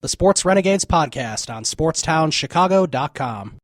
the Sports Renegades podcast on SportstownChicago.com.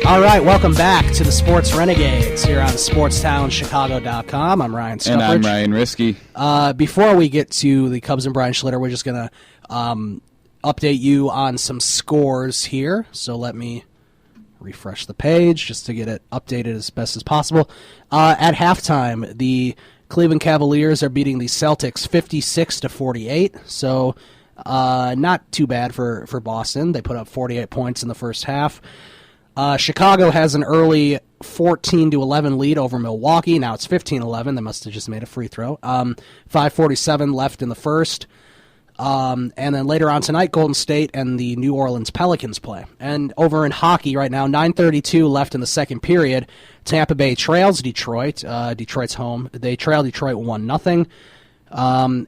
All right, welcome back to the Sports Renegades here on SportstownChicago.com. I'm Ryan Stuprich. And I'm Ryan Risky. Before we get to the Cubs and Brian Schlitter, we're just going to update you on some scores here. So let me refresh the page just to get it updated as best as possible. At halftime, the Cleveland Cavaliers are beating the Celtics 56-48. So not too bad for Boston. They put up 48 points in the first half. Chicago has an early 14-11 lead over Milwaukee. Now it's 15-11. They must have just made a free throw. 5:47 left in the first. And then later on tonight, Golden State and the New Orleans Pelicans play. And over in hockey right now, 9:32 left in the second period. Tampa Bay trails Detroit. Detroit's home. They trail Detroit 1-0.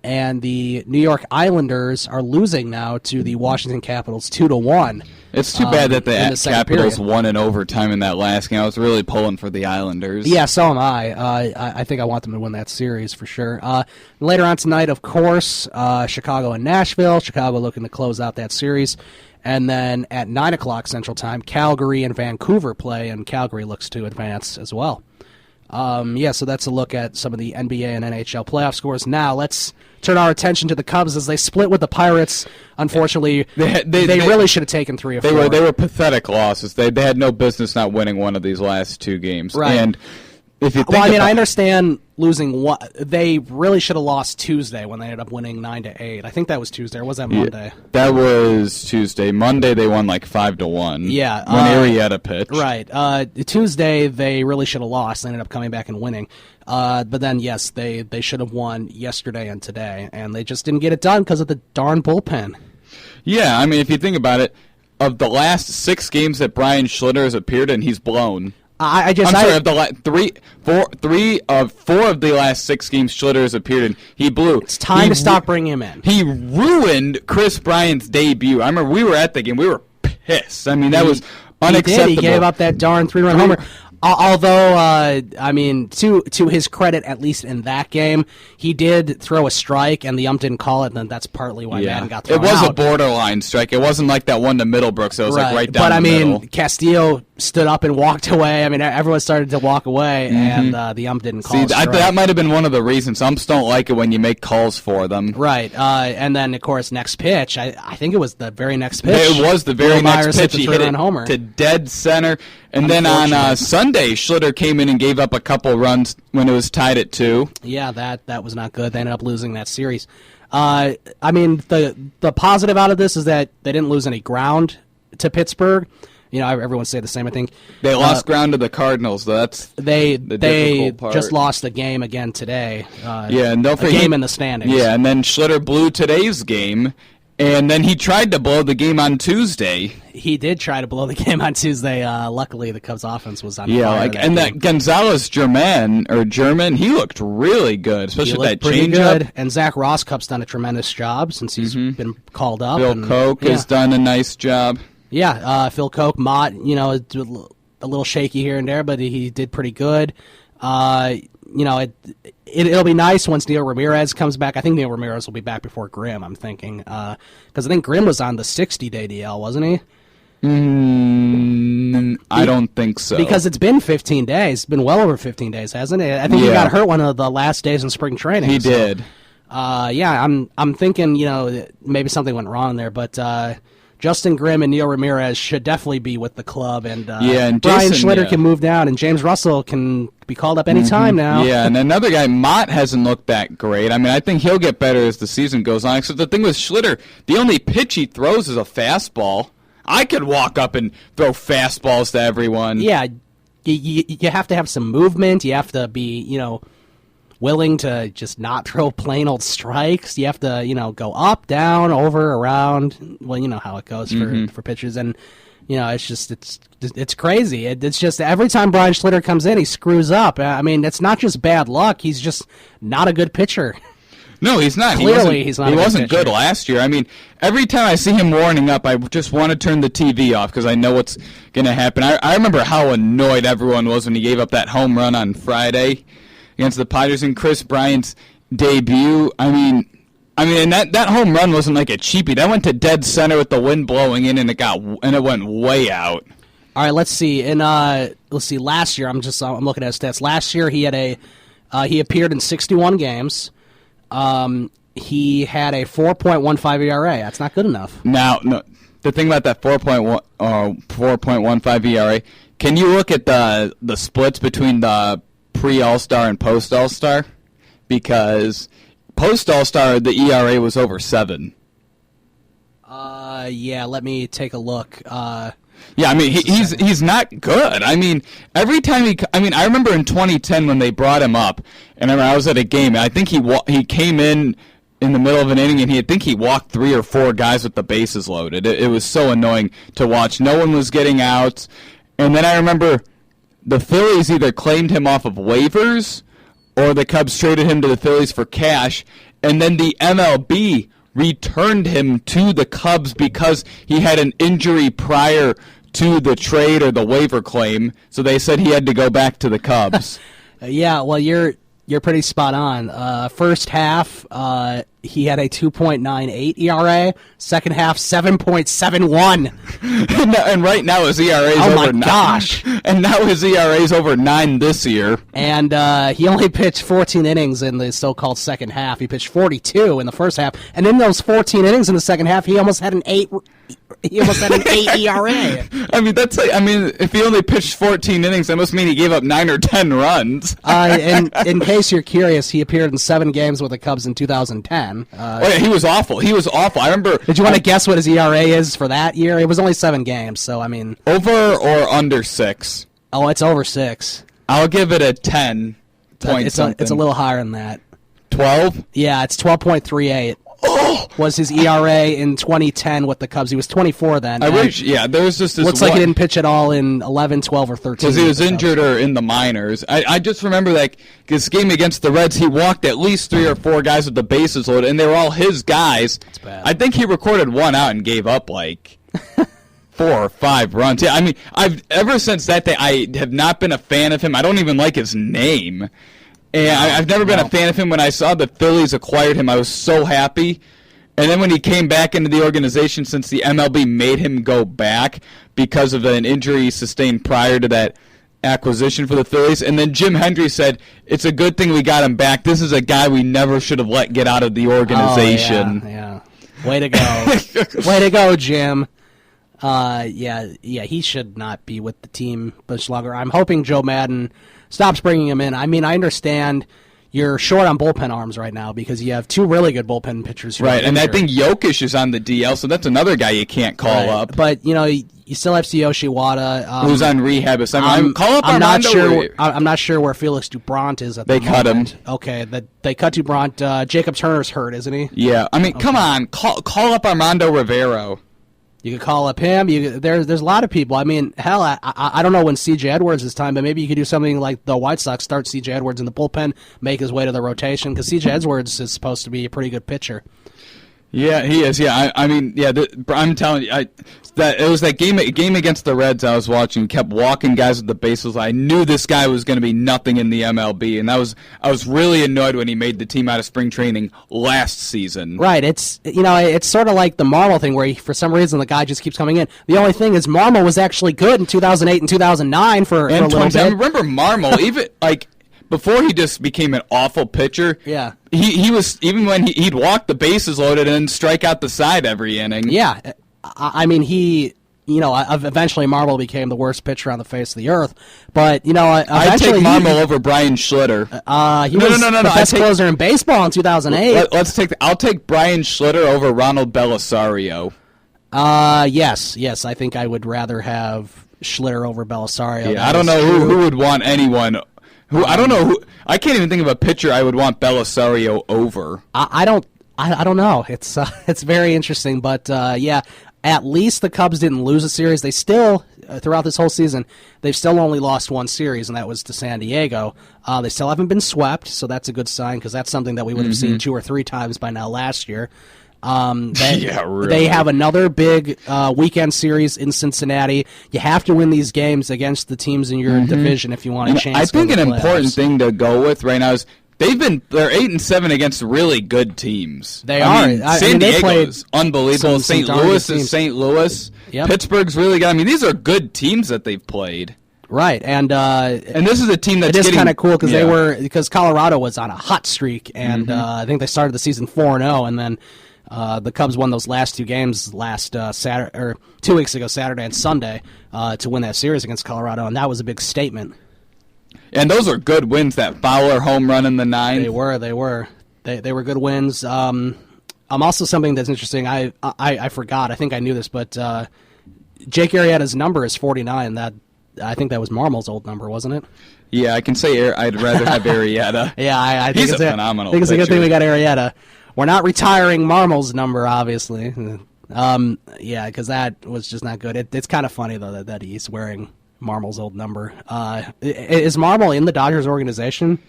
And the New York Islanders are losing now to the Washington Capitals 2-1. It's too bad that the Capitals won in overtime in that last game. I was really pulling for the Islanders. Yeah, so am I. I think I want them to win that series for sure. Later on tonight, of course, Chicago and Nashville. Chicago looking to close out that series. And then at 9 o'clock Central Time, Calgary and Vancouver play, and Calgary looks to advance as well. So that's a look at some of the NBA and NHL playoff scores. Now let's turn our attention to the Cubs as they split with the Pirates. Unfortunately, they really should have taken 3 or 4. They were pathetic losses. They had no business not winning one of these last 2 games. Right. And if you think I understand losing one. They really should have lost Tuesday when they ended up winning 9-8. I think that was Tuesday, or was that Monday? Yeah, that was Tuesday. Monday they won like 5-1. Yeah, when Arrieta pitched. Right. Tuesday they really should have lost. They ended up coming back and winning. But then yes, they should have won yesterday and today, and they just didn't get it done because of the darn bullpen. Yeah, I mean if you think about it, of the last 6 games that Brian Schlitter has appeared in, he's blown. Of 4 of the last 6 games Schlitter has appeared in, he blew. It's time to stop bringing him in. He ruined Chris Bryant's debut. I remember we were at the game. We were pissed. I mean, that was unacceptable. He gave up that darn 3-run homer. Although, to his credit, at least in that game, he did throw a strike, and the ump didn't call it, and that's partly why Madden got thrown out. It was a borderline strike. It wasn't like that one to Middlebrooks. It was like right down the middle. But, Castillo stood up and walked away. I mean, everyone started to walk away, and the ump didn't call it. That might have been one of the reasons. Umps don't like it when you make calls for them. Right. And then, of course, next pitch, I think it was the very next pitch. It was the very next pitch. He hit it homer to dead center. And then on Sunday, Schlitter came in and gave up a couple runs when it was tied at 2. Yeah, that was not good. They ended up losing that series. The positive out of this is that they didn't lose any ground to Pittsburgh. Everyone say the same. I think they lost ground to the Cardinals. That's they difficult part. Just lost a game again today. And don't forget, game in the standings. Yeah, and then Schlitter blew today's game. And then he tried to blow the game on Tuesday. He did try to blow the game on Tuesday. Luckily, the Cubs' offense was on fire. That Gonzalez German, he looked really good, especially that changeup. And Zach Rosscup's done a tremendous job since he's been called up. Phil Koch has done a nice job. Yeah, Phil Koch, Mott, a little shaky here and there, but he did pretty good. It'll be nice once Neil Ramirez comes back. I think Neil Ramirez will be back before Grimm, I'm thinking. Because I think Grimm was on the 60-day DL, wasn't he? I don't think so. Because it's been 15 days. It's been well over 15 days, hasn't it? I think he got hurt one of the last days in spring training. He did. I'm thinking, maybe something went wrong there, but Justin Grimm and Neil Ramirez should definitely be with the club, and and Brian Schlitter can move down, and James Russell can be called up any time now. Yeah, and another guy, Mott, hasn't looked that great. I mean, I think he'll get better as the season goes on. So the thing with Schlitter, the only pitch he throws is a fastball. I could walk up and throw fastballs to everyone. Yeah, you have to have some movement. You have to be, willing to just not throw plain old strikes. You have to, go up, down, over, around. Well, you know how it goes for pitchers. And, it's crazy. It's just every time Brian Schlitter comes in, he screws up. I mean, it's not just bad luck. He's just not a good pitcher. No, he's not. Clearly, he's not. He wasn't pitcher. good last year. I mean, every time I see him warming up, I just want to turn the TV off because I know what's going to happen. I remember how annoyed everyone was when he gave up that home run on Friday against the Padres in Chris Bryant's debut. I mean, and that home run wasn't like a cheapie. That went to dead center with the wind blowing in, and it went way out. All right, let's see. Last year, I'm looking at his stats. Last year, he he appeared in 61 games. He had a 4.15 ERA. That's not good enough. Now, no, the thing about that 4.15 ERA, can you look at the splits between the pre-All-Star and post-All-Star? Because post-All-Star, the ERA was over 7. Yeah, let me take a look. Yeah, I mean, he's not good. I mean, every time I remember in 2010 when they brought him up, and I was at a game, and I think he came in the middle of an inning, and I think he walked 3 or 4 guys with the bases loaded. It was so annoying to watch. No one was getting out. And then I remember the Phillies either claimed him off of waivers or the Cubs traded him to the Phillies for cash, and then the MLB returned him to the Cubs because he had an injury prior to the trade or the waiver claim, so they said he had to go back to the Cubs. Yeah, well, you're pretty spot on. First half, he had a 2.98 ERA. Second half, 7.71. And right now his ERA is over 9. Oh my gosh! And now his ERA is over 9 this year. And he only pitched 14 innings in the so-called second half. He pitched 42 in the first half, and in those 14 innings in the second half, he almost had an 8. He almost had an 8 ERA. I mean, if he only pitched 14 innings, that must mean he gave up 9 or 10 runs. And in case you're curious, he appeared in 7 games with the Cubs in 2010. He was awful. I remember. Did you want to guess what his ERA is for that year? It was only 7 games, so I mean. Over or under 6? Oh, it's over 6. I'll give it a 10. It's a little higher than that. 12? Yeah, it's 12.38. Was his ERA in 2010 with the Cubs. He was 24 then. There was just this. Looks like he didn't pitch at all in 11, 12, or 13. Because he was injured or in the minors. I just remember that this game against the Reds, he walked at least 3 or 4 guys with the bases loaded, and they were all his guys. That's bad. I think he recorded 1 out and gave up like 4 or 5 runs. Yeah, I mean, ever since that day, I have not been a fan of him. I don't even like his name. And I've never been a fan of him. When I saw the Phillies acquired him, I was so happy. And then when he came back into the organization, since the MLB made him go back because of an injury he sustained prior to that acquisition for the Phillies, and then Jim Hendry said, it's a good thing we got him back. This is a guy we never should have let get out of the organization. Oh, yeah. Way to go. Way to go, Jim. He should not be with the team much longer. I'm hoping Joe Madden stops bringing him in. I mean, I understand you're short on bullpen arms right now because you have 2 really good bullpen pitchers. Right, and I think Jokic is on the DL, so that's another guy you can't call up. But, you still have Tsuyoshi Wada. Who's on rehab. Call up I'm Armando. I'm not sure where Felix Dubront is at the moment. They cut him. Okay, they cut Dubront. Jacob Turner's hurt, isn't he? Yeah, I mean, come on. Call up Armando Rivero. You could call up him. There's a lot of people. I mean, hell, I don't know when C.J. Edwards is time, but maybe you could do something like the White Sox, start C.J. Edwards in the bullpen, make his way to the rotation, because C.J. Edwards is supposed to be a pretty good pitcher. Yeah, he is. Yeah, I'm telling you, that it was that game against the Reds I was watching. Kept walking guys with the bases. I knew this guy was going to be nothing in the MLB, and I was really annoyed when he made the team out of spring training last season. Right. It's it's sort of like the Marmol thing where for some reason the guy just keeps coming in. The only thing is Marmol was actually good in 2008 and 2009 for a little bit. I remember Marmol even before he just became an awful pitcher. Yeah. He was, even when he'd walk the bases loaded and strike out the side every inning. Yeah. I mean, eventually Marmol became the worst pitcher on the face of the earth. But, eventually I'd take Marmol over Brian Schlitter. He was the best closer in baseball in 2008. I'll take Brian Schlitter over Ronald Belisario. Yes, I think I would rather have Schlitter over Belisario. Yeah, I don't know who would want anyone. I don't know who. I can't even think of a pitcher I would want Belisario over. I don't know. It's very interesting, but at least the Cubs didn't lose a series. They still, throughout this whole season, they've still only lost one series, and that was to San Diego. They still haven't been swept, so that's a good sign because that's something that we would have seen 2 or 3 times by now last year. They have another big weekend series in Cincinnati. You have to win these games against the teams in your division if you want a chance. I think an important playoffs. thing to go with right now is they're 8-7 against really good teams. They are. San Diego's unbelievable. St. Louis is St. Louis. Yep. Pittsburgh's really good. I mean, these are good teams that they've played. Right, and this is a team that's getting kind of cool because Colorado was on a hot streak, and I think they started the season 4-0, and then the Cubs won those last 2 games Saturday or 2 weeks ago, Saturday and Sunday, to win that series against Colorado, and that was a big statement. And those are good wins. That Fowler home run in the 9th. They were good wins. Also something that's interesting. I forgot. I think I knew this, but Jake Arrieta's number is 49. I think that was Marmol's old number, wasn't it? Yeah, I can say I'd rather have Arrieta. Yeah, I think he's a phenomenal. I think it's a good pitcher. thing we got Arrieta. We're not retiring Marmol's number, obviously. Yeah, because that was just not good. It's kind of funny though that he's wearing Marmol's old number. Is Marmol in the Dodgers organization?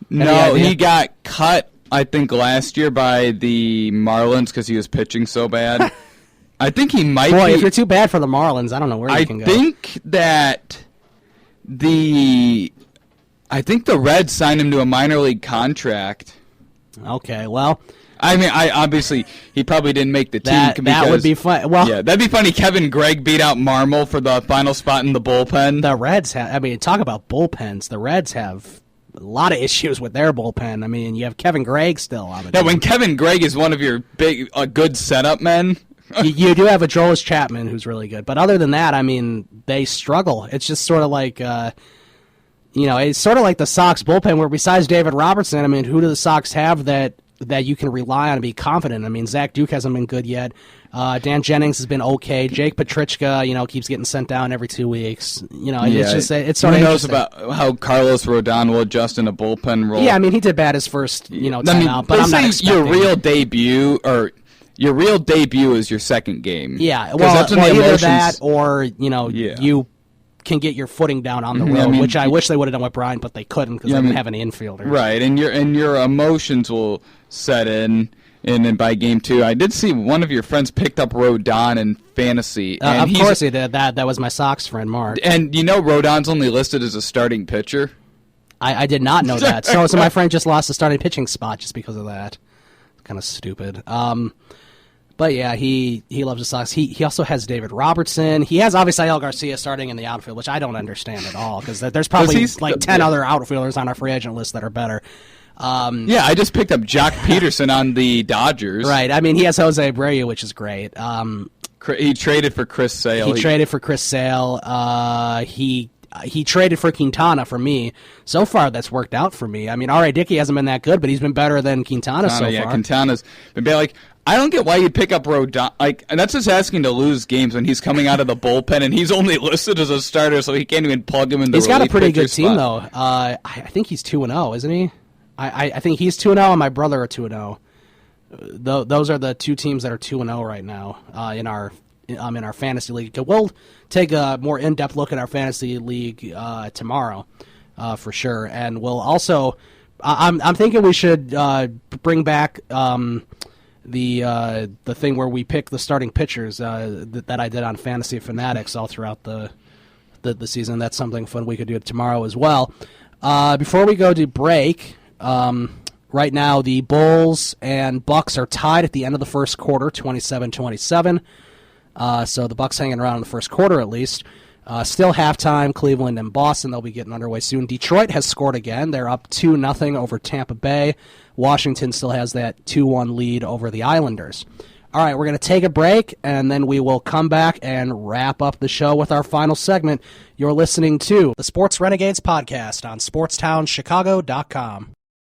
No, he got cut, I think, last year by the Marlins because he was pitching so bad. I think he might be. If you're too bad for the Marlins, I don't know where you can go. I think that the Reds signed him to a minor league contract. Okay, well. I mean, obviously he probably didn't make the team. That would be fun. Well, yeah, that'd be funny. Kevin Gregg beat out Marmol for the final spot in the bullpen. The Reds have. I mean, talk about bullpens. The Reds have a lot of issues with their bullpen. I mean, you have Kevin Gregg still on the team. When Kevin Gregg is one of your good setup men. You do have a Aroldis Chapman who's really good, but other than that, I mean, they struggle. It's just sort of like, it's sort of like the Sox bullpen, where besides David Robertson, I mean, who do the Sox have that you can rely on and be confident? I mean, Zach Duke hasn't been good yet. Dan Jennings has been okay. Jake Petrichka, keeps getting sent down every 2 weeks. It's sort of. Who knows about how Carlos Rodon will adjust in a bullpen role? Yeah, I mean, he did bad his first, time out, but I'm not expecting your real debut is your second game. Yeah, well, that's when the either emotions... that or you can get your footing down on the road, which I wish they would have done with Brian, but they couldn't because they didn't have any infielders. Right, and your emotions will set in. And then by game 2, I did see one of your friends picked up Rodon in fantasy. Of course he did. That was my Sox friend, Mark. And Rodon's only listed as a starting pitcher? I did not know that. So my friend just lost the starting pitching spot just because of that. Kind of stupid. But yeah, he loves the Sox. He also has David Robertson. He has Avisail Garcia starting in the outfield, which I don't understand at all because there's probably 10 other outfielders on our free agent list that are better. I just picked up Jock Peterson on the Dodgers. Right. I mean, he has Jose Abreu, which is great. He traded for Chris Sale. He traded for Chris Sale. He traded for Quintana for me. So far, that's worked out for me. I mean, R.A. Dickey hasn't been that good, but he's been better than Quintana so far. Yeah, Quintana's been bad. I don't get why you'd pick up Rodon. And that's just asking to lose games when he's coming out of the bullpen, and he's only listed as a starter, so he can't even plug him in the relief pitcher spot. He's got a pretty good team, though. I think he's 2-0, isn't he? I think he's 2-0, and my brother are 2-0. Those are the two teams that are 2-0 right now in our fantasy league. We'll take a more in-depth look at our fantasy league tomorrow, for sure. And we'll also, I'm thinking we should bring back the thing where we pick the starting pitchers that I did on Fantasy Fanatics all throughout the season. That's something fun we could do tomorrow as well. Before we go to break. Right now, the Bulls and Bucks are tied at the end of the first quarter, 27-27. So the Bucks hanging around in the first quarter at least. Still halftime, Cleveland and Boston. They'll be getting underway soon. Detroit has scored again. They're up 2-0 over Tampa Bay. Washington still has that 2-1 lead over the Islanders. All right, we're going to take a break, and then we will come back and wrap up the show with our final segment. You're listening to the Sports Renegades podcast on SportsTownChicago.com.